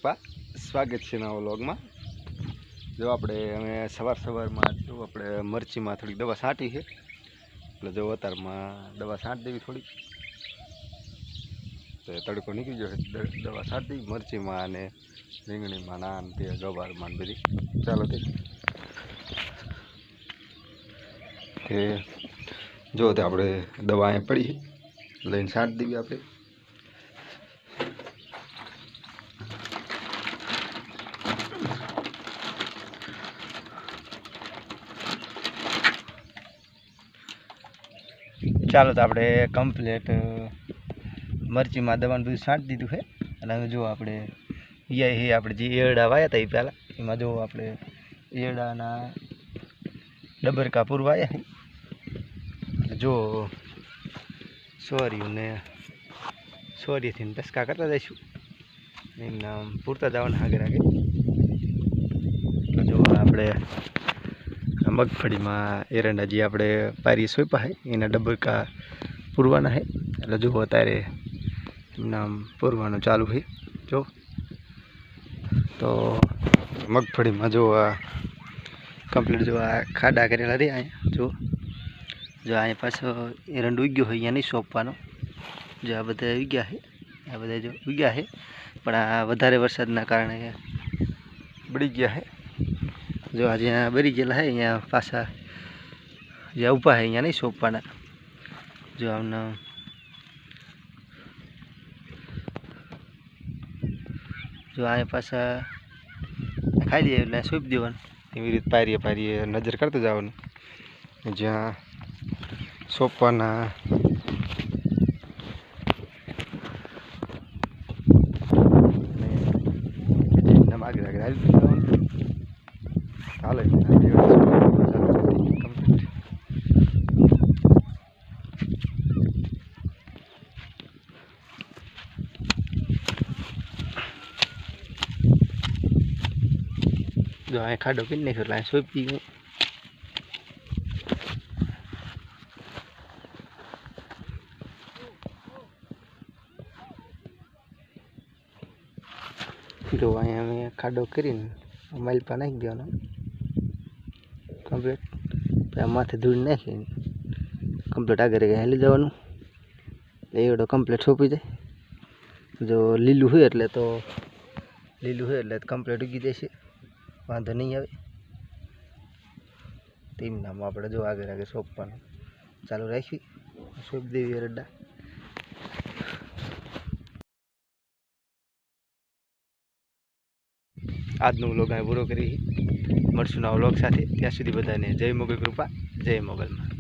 કૃપા સ્વાગત છે નવા વ્લોગમાં। જો અમે સવારમાં જો આપણે મરચીમાં થોડીક દવા છાંટી છે, એટલે જો અત્યારમાં દવા છાંટી દેવી થોડીક, તો તડકો નીકળી ગયો છે, દવા છાંટી દેવી મરચીમાં અને રીંગણીમાં નાન તે ગવારમાં બધી। ચાલો તે જો તે આપણે દવા અહીંયા પડી લઈને છાંટી દેવી આપણે। ચાલો તો આપણે કમ્પ્લીટ મરચીમાં દવાનું બધું છાંટી દીધું છે, અને હવે જો આપણે આપણે જે એરડા વાયા હતા એ પહેલાં એમાં જો આપણે એરડાના ડબરકા પૂરવાયા છે, જો સોરીથી ટસકા કરતા જઈશું એમના પૂરતા જવાના આગળ આગળ। જો આપણે મગફળીમાં એરંડા જે આપણે પારી સોંપ્યા છે એના ડબરકા પૂરવાના છે, એટલે જો અત્યારે એમના પૂરવાનું ચાલુ છે। જો તો મગફળીમાં જો આ કમ્પ્લીટ જો આ ખાડા કરેલા રહે અહીંયા જો અહીંયા પાછો એરંડ ઉગ્યો હોય અહીંયા નહીં સોંપવાનો, જો આ બધા ઉગ્યા છે, આ બધા જો ઉગ્યા છે, પણ આ વધારે વરસાદના કારણે બળી ગયા છે। જો આ જ્યાં બરી ગયેલા છે અહીંયા પાછા જ્યાં ઊભા છે અહીંયા નહીં સોંપવાના, જો આમને જો અહીંયા પાછા ખાઈ દઈએ એટલે સોંપી દેવાનું, એવી રીતે પારીએ નજર કરતું જવાનું જ્યાં સોંપવાના। આગળ આગળ આવી જવાનું હાલે કમ્પ્લીટ। જો અહીં ખાડો કરી નાખ્યો એટલે અહીં સોંપી ગયું। જો અહીંયા અમે ખાડો કરીને માલપા નાખી દેવાનો કમ્પ્લીટ, માથે ધૂળ નાખીને કમ્પ્લીટ આગળ હેલી જવાનું, એવડો કમ્પ્લીટ સોંપી જાય। જો લીલું હોય એટલે કમ્પ્લીટ ઉગી જશે, વાંધો નહીં આવે। તેમ નામ આપણે જો આગળ આગળ સોંપવાનું ચાલુ રાખી સોંપી દેવી એરડા। આજનો વ્લોગ અહીં પૂરો કરી, મળશું નવા વ્લોગ સાથે, ત્યાં સુધી બધાને જય મોગલ કૃપા, જય મોગલમાં।